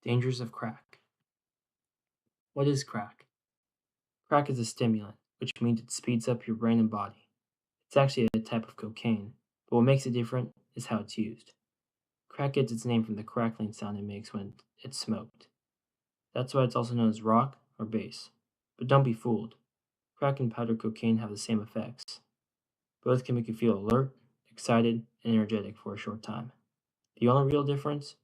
Dangers of crack. What is crack? Crack is a stimulant, which means it speeds up your brain and body. It's actually a type of cocaine, but what makes it different is how it's used. Crack gets its name from the crackling sound it makes when it's smoked. That's why it's also known as rock or bass. But don't be fooled. Crack and powdered cocaine have the same effects. Both can make you feel alert, excited, and energetic for a short time. The only real difference?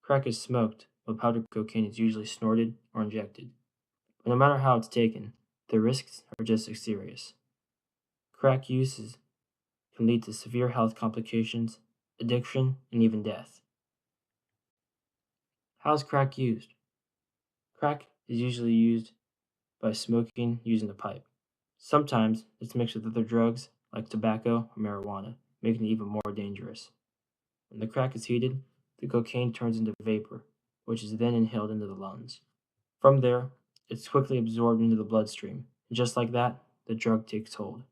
Crack is smoked, while powdered cocaine is usually snorted or injected. But no matter how it's taken, the risks are just as serious. Crack use can lead to severe health complications, addiction, and even death. How is crack used? Crack is usually used by smoking using a pipe. Sometimes it's mixed with other drugs like tobacco or marijuana, making it even more dangerous. When the crack is heated, the cocaine turns into vapor, which is then inhaled into the lungs. From there, it's quickly absorbed into the bloodstream, and just like that, the drug takes hold.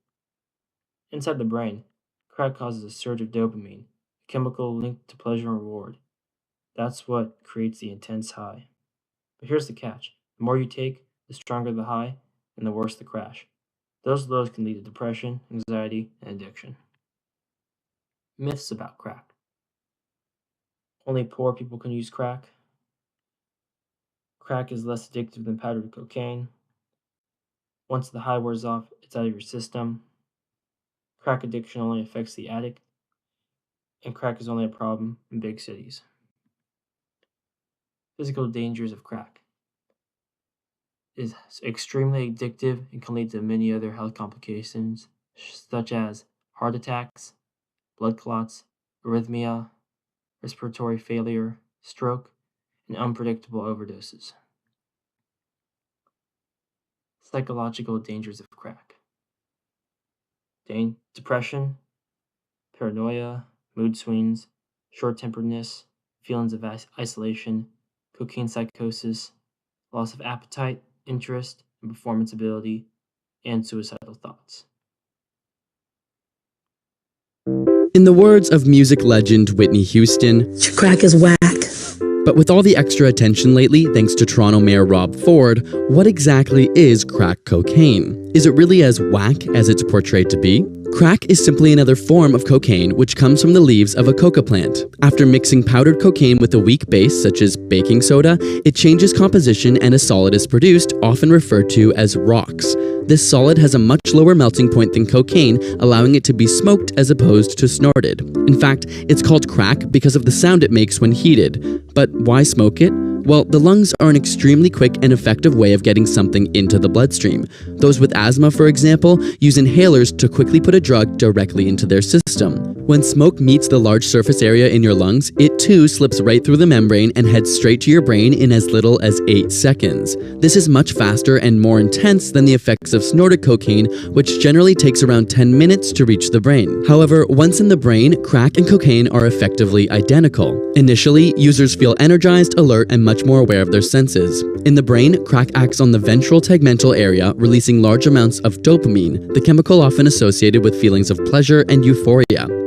Inside the brain, crack causes a surge of dopamine, a chemical linked to pleasure and reward. That's what creates the intense high. But here's the catch: the more you take, the stronger the high, and the worse the crash. Those lows can lead to depression, anxiety, and addiction. Myths about crack. Only poor people can use crack. Crack is less addictive than powdered cocaine. Once the high wears off, it's out of your system. Crack addiction only affects the addict, and crack is only a problem in big cities. Physical dangers of crack. It is extremely addictive and can lead to many other health complications, such as heart attacks, blood clots, arrhythmia, respiratory failure, stroke, and unpredictable overdoses. Psychological dangers of crack. Depression, paranoia, mood swings, short-temperedness, feelings of isolation, cocaine psychosis, loss of appetite, interest, and performance ability, and suicidal thoughts. In the words of music legend Whitney Houston, crack is whack. But with all the extra attention lately, thanks to Toronto Mayor Rob Ford, what exactly is crack cocaine? Is it really as whack as it's portrayed to be? Crack is simply another form of cocaine which comes from the leaves of a coca plant. After mixing powdered cocaine with a weak base such as baking soda, it changes composition and a solid is produced, often referred to as rocks. This solid has a much lower melting point than cocaine, allowing it to be smoked as opposed to snorted. In fact, it's called crack because of the sound it makes when heated. But why smoke it? Well, the lungs are an extremely quick and effective way of getting something into the bloodstream. Those with asthma, for example, use inhalers to quickly put a drug directly into their system. When smoke meets the large surface area in your lungs, it too slips right through the membrane and heads straight to your brain in as little as 8 seconds. This is much faster and more intense than the effects of snorted cocaine, which generally takes around 10 minutes to reach the brain. However, once in the brain, crack and cocaine are effectively identical. Initially, users feel energized, alert, and much more aware of their senses. In the brain, crack acts on the ventral tegmental area, releasing large amounts of dopamine, the chemical often associated with feelings of pleasure and euphoria.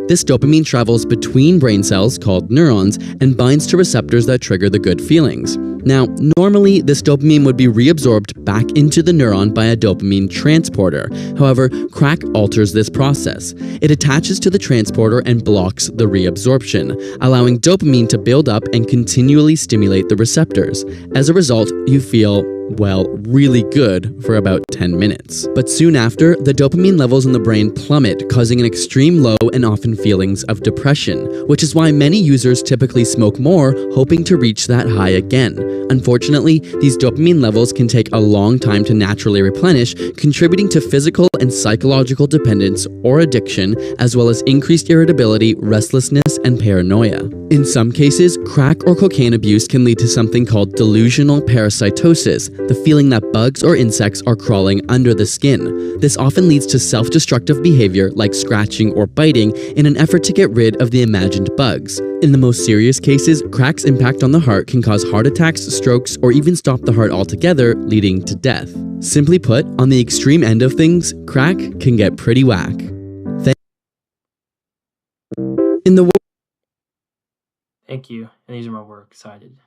This dopamine travels between brain cells, called neurons, and binds to receptors that trigger the good feelings. Now, normally, this dopamine would be reabsorbed back into the neuron by a dopamine transporter. However, crack alters this process. It attaches to the transporter and blocks the reabsorption, allowing dopamine to build up and continually stimulate the receptors. As a result, you feel, well, really good for about 10 minutes. But soon after, the dopamine levels in the brain plummet, causing an extreme low and often feelings of depression, which is why many users typically smoke more, hoping to reach that high again. Unfortunately, these dopamine levels can take a long time to naturally replenish, contributing to physical and psychological dependence or addiction, as well as increased irritability, restlessness, and paranoia. In some cases, crack or cocaine abuse can lead to something called delusional parasitosis, the feeling that bugs or insects are crawling under the skin. This often leads to self-destructive behavior like scratching or biting in an effort to get rid of the imagined bugs. In the most serious cases, crack's impact on the heart can cause heart attacks, strokes, or even stop the heart altogether, leading to death. Simply put, on the extreme end of things, crack can get pretty whack. Thank you, and these are my works cited.